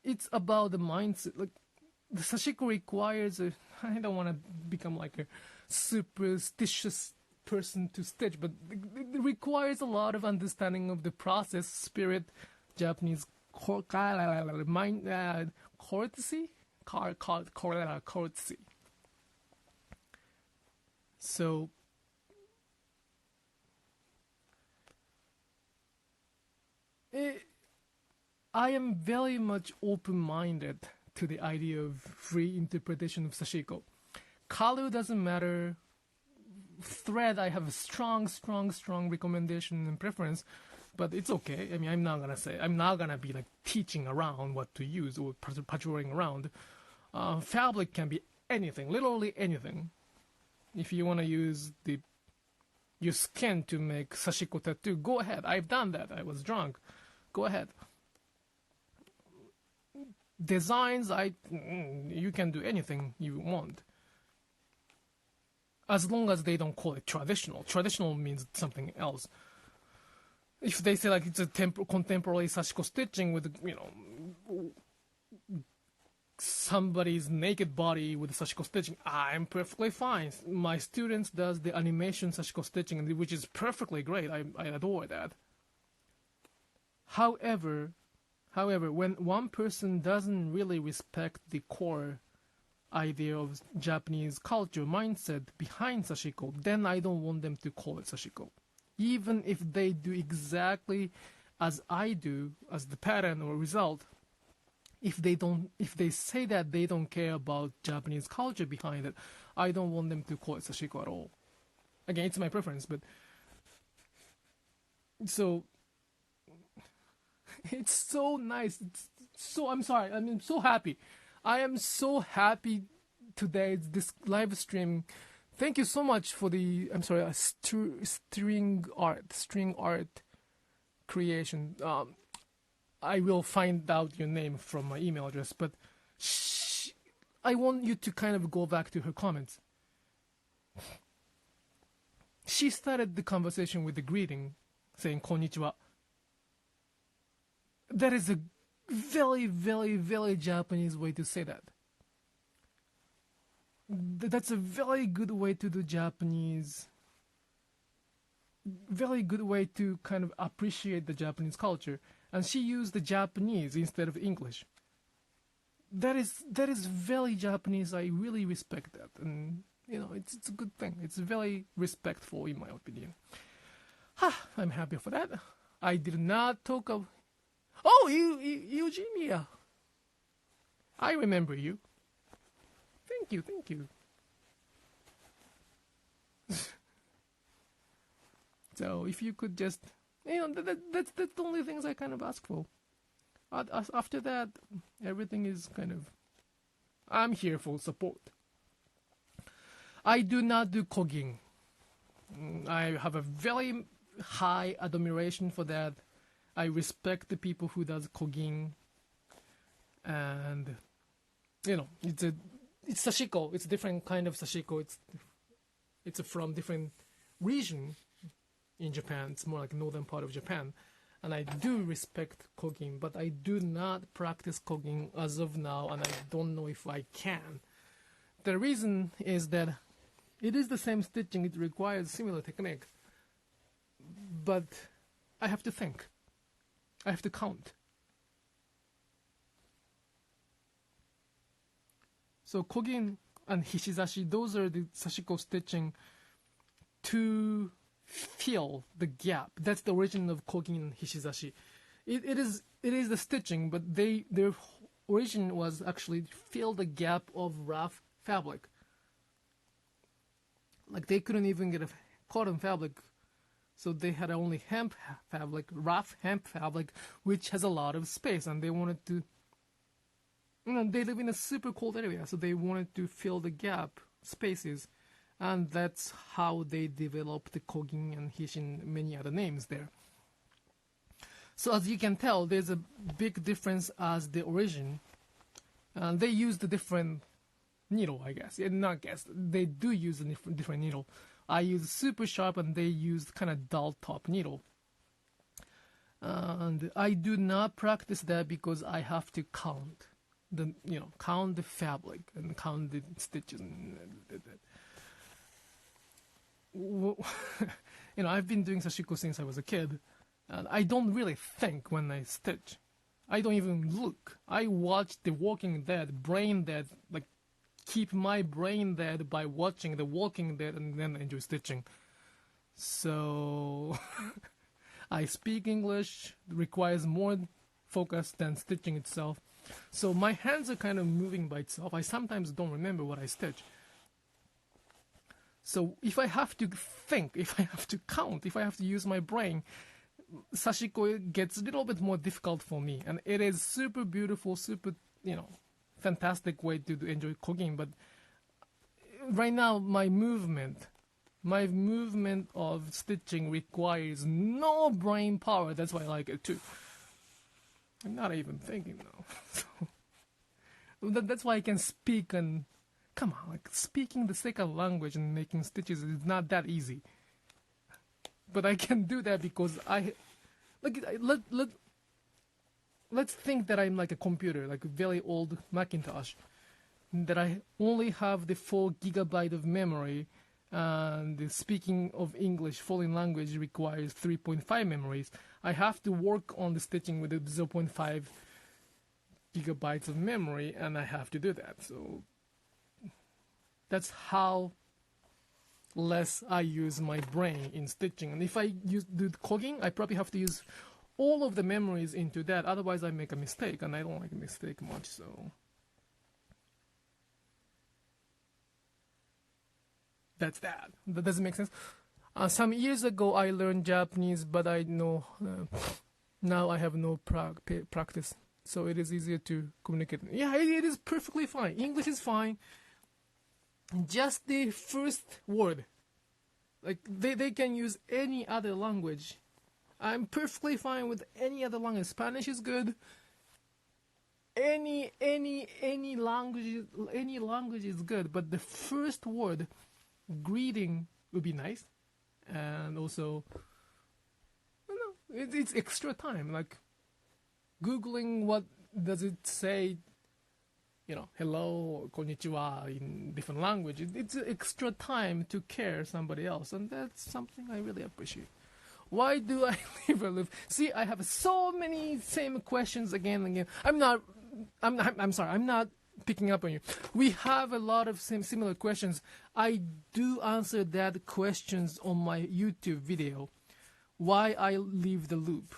S1: It's about the mindset. Like, the Sashiko requires I don't want to become like a superstitious person to stitch, but it requires a lot of understanding of the process, spirit, Japanese courtesy. So I am very much open-minded to the idea of free interpretation of Sashiko. Color doesn't matter. Thread, I have a strong recommendation and preference, but it's okay. I mean, I'm not gonna be like teaching around what to use or patrolling around. Fabric can be anything, literally anything. If you want to use your skin to make Sashiko tattoo, go ahead. I've done that. I was drunk. Go ahead. Designs, you can do anything you want, as long as they don't call it traditional. Traditional means something else. If they say like it's a contemporary Sashiko stitching with, you know, somebody's naked body with Sashiko stitching, I'm perfectly fine. My students does the animation Sashiko stitching, which is perfectly great. I adore that. However, when one person doesn't really respect the core idea of Japanese culture mindset behind Sashiko, then I don't want them to call it Sashiko. Even if they do exactly as I do, as the pattern or result, if they say that they don't care about Japanese culture behind it, I don't want them to call it Sashiko at all. Again, it's my preference, but so it's so nice. I'm sorry. I'm so happy. I am so happy today. This live stream. Thank you so much for the. I'm sorry. String art creation. I will find out your name from my email address, but I want you to kind of go back to her comments. She started the conversation with the greeting, saying "konnichiwa." That is a very, very, very Japanese way to say that. That's a very good way to do Japanese. Very good way to kind of appreciate the Japanese culture. And she used the Japanese instead of English. That is very Japanese. I really respect that. And, it's a good thing. It's very respectful, in my opinion. I'm happy for that. I did not talk of... Oh, Eugenia. I remember you. Thank you. So if you could just, that's the only things I kind of ask for. After that, everything is kind of, I'm here for support. I do not do cooking. I have a very high admiration for that. I respect the people who does cooking, and it's sashiko. It's a different kind of sashiko. It's from different region in Japan. It's more like northern part of Japan, and I do respect cooking, but I do not practice cooking as of now, and I don't know if I can. The reason is that it is the same stitching. It requires similar technique, but I have to think. I have to count. So kogin and hishizashi, those are the sashiko stitching to fill the gap. That's the origin of kogin and hishizashi. It is the stitching, but their origin was actually fill the gap of rough fabric. Like they couldn't even get a cotton fabric. So they had only hemp fabric, rough hemp fabric, which has a lot of space, and they wanted to, they live in a super cold area, so they wanted to fill the gap spaces, and that's how they developed the kogin and hishin, many other names there. So as you can tell, there's a big difference as the origin. They used a different needle, I guess. Not guess. They do use a different needle. I use super sharp, and they used kind of dull top needle. And I do not practice that because I have to count the fabric and count the stitches. I've been doing sashiko since I was a kid, and I don't really think when I stitch. I don't even look. I watch The Walking Dead, brain dead, like keep my brain dead by watching The Walking Dead and then enjoy stitching. So I speak English, requires more focus than stitching itself. So my hands are kind of moving by itself. I sometimes don't remember what I stitch. So if I have to think, if I have to count, if I have to use my brain, sashiko gets a little bit more difficult for me. And it is super beautiful, super, fantastic way to enjoy cooking, but right now my movement of stitching requires no brain power. That's why I like it too. I'm not even thinking now. So that's why I can speak, and come on, like speaking the second language and making stitches is not that easy. But I can do that because let's think that I'm like a computer, like a very old Macintosh, that I only have the 4 gigabyte of memory, and the speaking of English, foreign language, requires 3.5 memories. I have to work on the stitching with the 0.5 gigabytes of memory, and I have to do that. So That's how less I use my brain in stitching. And if I do clogging, I probably have to use all of the memories into that. Otherwise, I make a mistake, and I don't like a mistake much. So that's that. That doesn't make sense. Some years ago, I learned Japanese, but I know now I have no practice, so it is easier to communicate. Yeah, it is perfectly fine. English is fine. Just the first word, like they can use any other language. I'm perfectly fine with any other language. Spanish is good. Any language is good. But the first word, greeting, would be nice. And also, it's extra time. Like Googling what does it say, hello or konnichiwa in different languages. It's extra time to care somebody else, and that's something I really appreciate. Why do I live? See, I have so many same questions again and again. I'm sorry, I'm not picking up on you. We have a lot of similar questions. I do answer that questions on my YouTube video, why I leave the loop.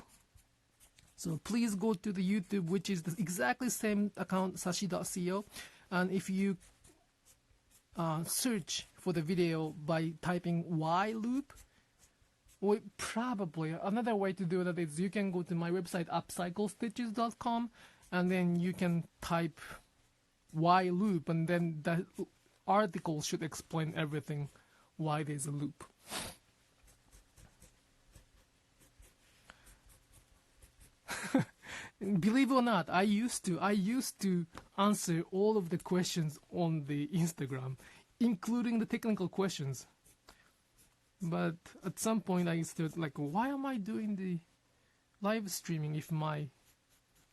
S1: So please go to the YouTube, which is the exactly same account, sashi.co. And if you search for the video by typing why loop, or probably another way to do that is you can go to my website, upcyclestitches.com, and then you can type why loop, and then that article should explain everything why there's a loop. Believe it or not, I used to answer all of the questions on the Instagram, including the technical questions. But at some point I started like, why am I doing the live streaming if my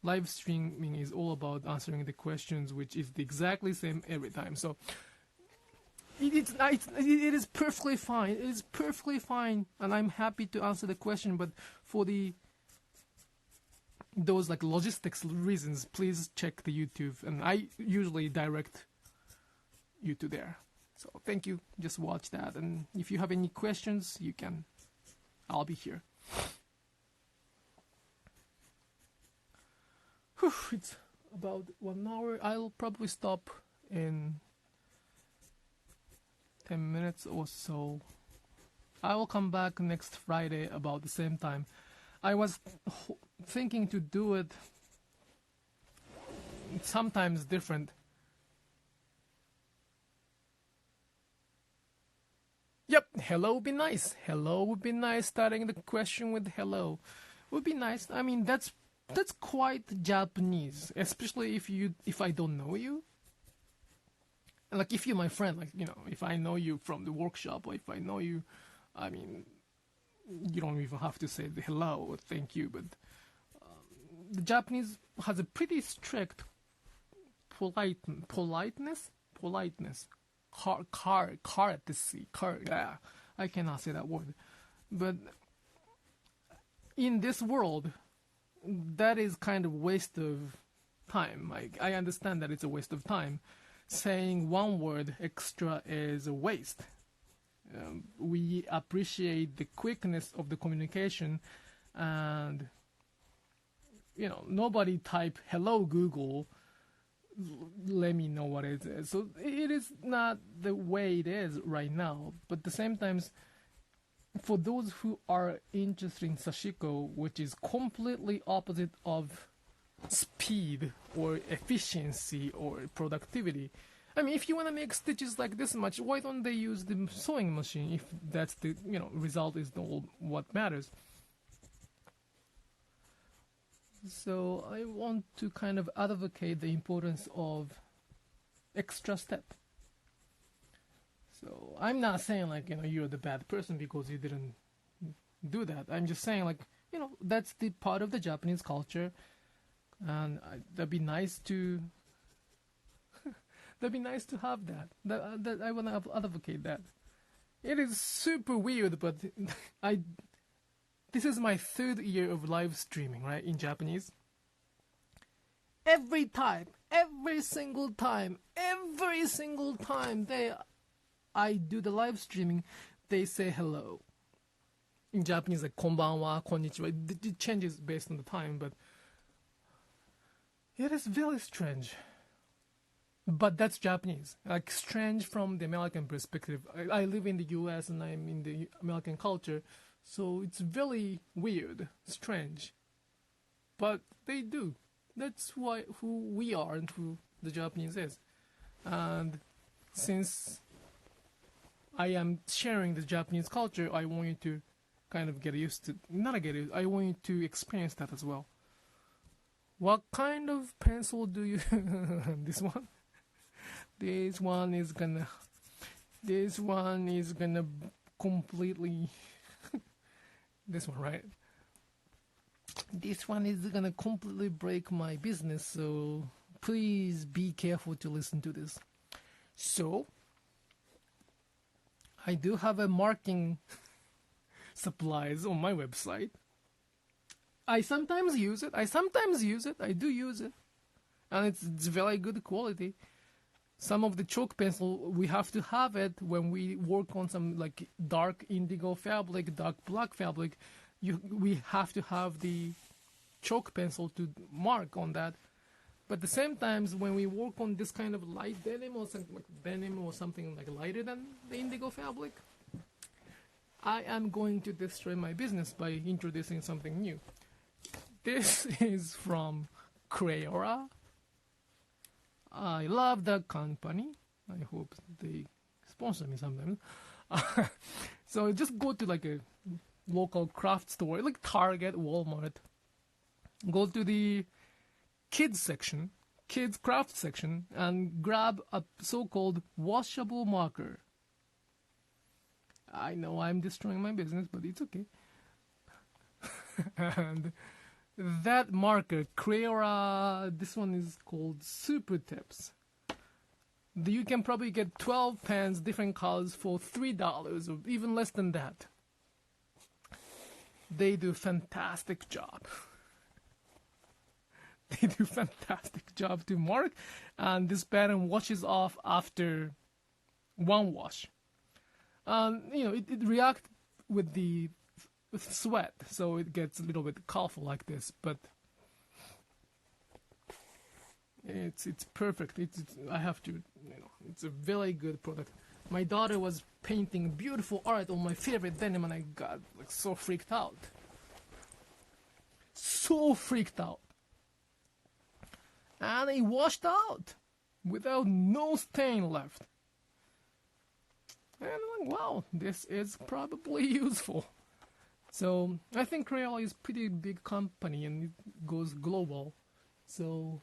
S1: live streaming is all about answering the questions, which is the exactly same every time? So it is perfectly fine. It is perfectly fine, and I'm happy to answer the question. But for those like logistics reasons, please check the YouTube, and I usually direct you to there. So thank you. Just watch that, and if you have any questions, you can. I'll be here. Whew, it's about 1 hour. I'll probably stop in 10 minutes or so. I will come back next Friday about the same time. I was thinking to do it sometimes different. Yep, hello would be nice. Hello would be nice. Starting the question with hello would be nice. I mean, that's quite Japanese, especially if I don't know you. Like if you're my friend, like if I know you from the workshop, or if I know you, I mean, you don't even have to say the hello or thank you. But the Japanese has a pretty strict politeness. Courtesy. Yeah, I cannot say that word. But in this world, that is kind of waste of time. Like, I understand that it's a waste of time. Saying one word extra is a waste. We appreciate the quickness of the communication, and nobody type hello Google, let me know what it is. So it is not the way it is right now. But at the same time, for those who are interested in Sashiko, which is completely opposite of speed or efficiency or productivity, I mean, if you want to make stitches like this much, why don't they use the sewing machine if that's the result is all what matters? So I want to kind of advocate the importance of extra step. So I'm not saying like you're the bad person because you didn't do that. I'm just saying like that's the part of the Japanese culture, and that'd be nice to that'd be nice to have that. That I want to advocate that. It is super weird, but this is my 3rd year of live streaming, right, in Japanese. Every time every single time I do the live streaming, they say hello. In Japanese, like konbanwa, konnichiwa. It changes based on the time, but it is very strange. But that's Japanese. Like, strange from the American perspective. I live in the US and I'm in the American culture, so it's very weird, strange. But they do. That's who we are and who the Japanese is. And since I am sharing the Japanese culture, I want you to kind of get used to, I want you to experience that as well. What kind of pencil do you, this one? This one is gonna completely, this one, right? This one is gonna completely break my business, so please be careful to listen to this. So, I do have a marking supplies on my website. I sometimes use it. I do use it. And it's very good quality. Some of the chalk pencil, we have to have it when we work on some like dark indigo fabric, dark black fabric. We have to have the chalk pencil to mark on that. But at the same time, when we work on this kind of light denim or something like lighter than the indigo fabric, I am going to destroy my business by introducing something new. This is from Crayola. I love that company. I hope they sponsor me sometimes. So just go to like a local craft store, like Target, Walmart. Go to the kids craft section, and grab a so-called washable marker. I know I'm destroying my business, but it's okay. And that marker, Crayola, this one is called Super Tips. You can probably get 12 pens, different colors, for $3 or even less than that. They do a fantastic job. They do a fantastic job to mark, and this pattern washes off after one wash. It reacts with sweat, so it gets a little bit colorful like this, but it's perfect. I have to, it's a very good product. My daughter was painting beautiful art on my favorite denim, and I got like so freaked out. And it washed out without no stain left. And I'm like, wow, this is probably useful. So I think Crayola is a pretty big company and it goes global. So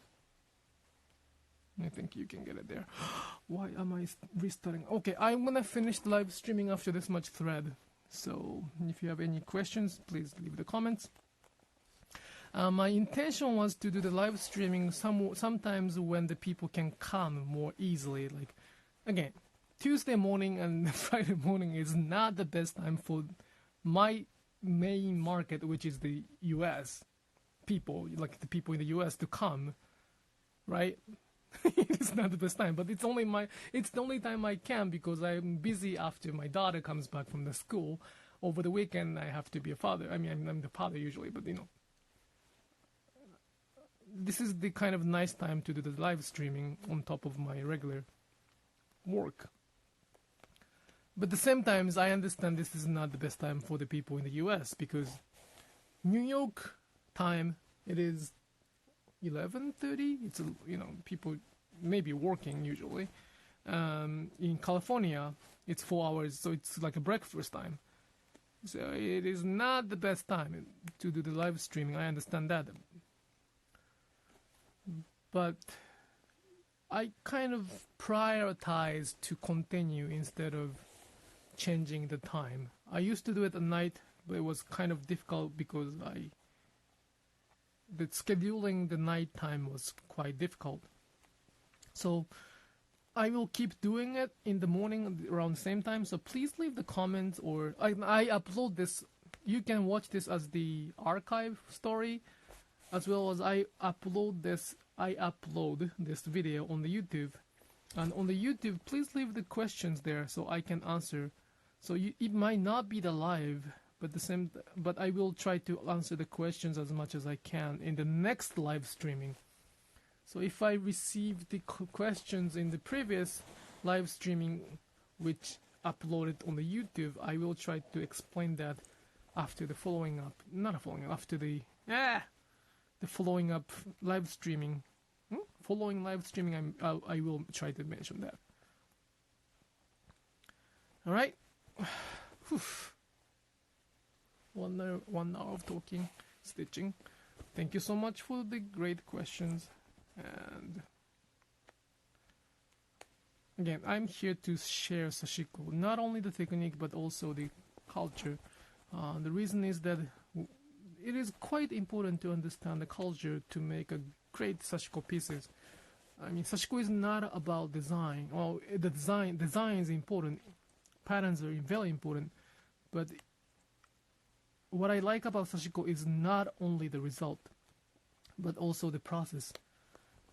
S1: I think you can get it there. Why am I restarting? Okay, I'm gonna finish the live streaming after this much thread. So if you have any questions, please leave the comments. My intention was to do the live streaming sometimes when the people can come more easily. Like, again, Tuesday morning and Friday morning is not the best time for my main market, which is the US people, like the people in the US to come, right? It's not the best time, but it's the only time I can because I'm busy after my daughter comes back from the school. Over the weekend, I have to be a father. I mean, I'm the father usually, but this is the kind of nice time to do the live streaming on top of my regular work. But at the same time, I understand this is not the best time for the people in the US because New York time, it is 11:30. It's people may be working usually. In California, it's 4 hours, so it's like a breakfast time. So it is not the best time to do the live streaming. I understand that. But I kind of prioritize to continue instead of changing the time. I used to do it at night, but it was kind of difficult because the scheduling the night time was quite difficult. So I will keep doing it in the morning around the same time. So please leave the comments, or I upload this. You can watch this as the archive story, as well as I upload this I upload this video on the YouTube. And on the YouTube, please leave the questions there so I can answer. So it might not be the live, but I will try to answer the questions as much as I can in the next live streaming. So if I receive the questions in the previous live streaming, which uploaded on the YouTube, I will try to explain that after the following up, after the following up live streaming. Following live streaming, I will try to mention that. All right. 1 hour of talking, stitching. Thank you so much for the great questions. And again, I'm here to share Sashiko, not only the technique but also the culture. The reason is that it is quite important to understand the culture to make a great Sashiko pieces. I mean, Sashiko is not about design. Well, the design is important. Patterns are very important. But what I like about Sashiko is not only the result, but also the process.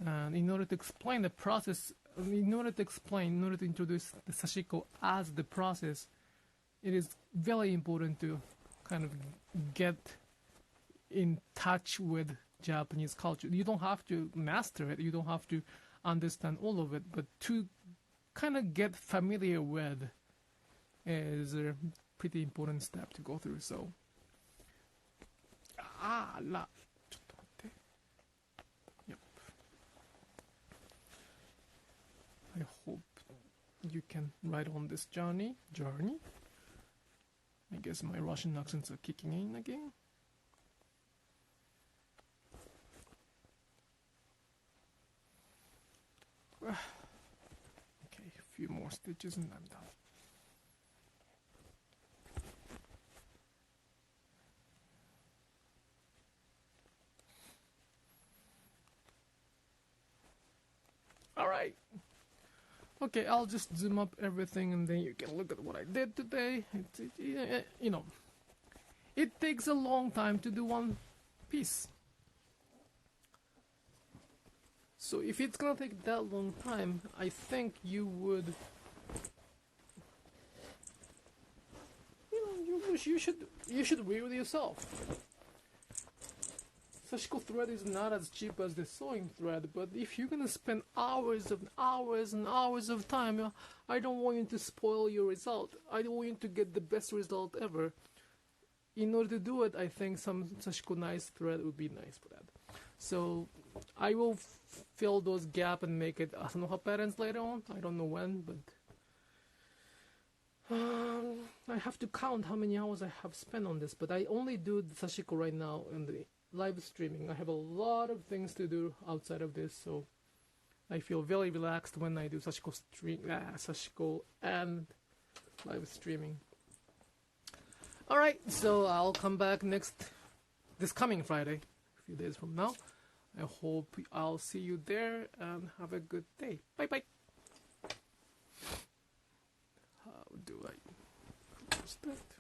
S1: And in order to explain the process, in order to introduce the Sashiko as the process, it is very important to kind of get in touch with Japanese culture. You don't have to master it, you don't have to understand all of it, but to kind of get familiar with is a pretty important step to go through. So, Yep. I hope you can ride on this journey. I guess my Russian accents are kicking in again. Okay, a few more stitches and I'm done. Alright. Okay, I'll just zoom up everything and then you can look at what I did today. You know, it takes a long time to do one piece. So if it's gonna take that long time, I think you would, you should read it yourself. Sashiko thread is not as cheap as the sewing thread, but if you're gonna spend hours and hours of time, I don't want you to spoil your result. I don't want you to get the best result ever. In order to do it, I think some Sashiko nice thread would be nice for that. So I will fill those gaps and make it Asanoha patterns later on. I don't know when, but I have to count how many hours I have spent on this. But I only do the Sashiko right now in the live streaming. I have a lot of things to do outside of this, so I feel very relaxed when I do Sashiko and live streaming. Alright, so I'll come back this coming Friday, a few days from now. I hope I'll see you there and have a good day. Bye bye. How do I close that?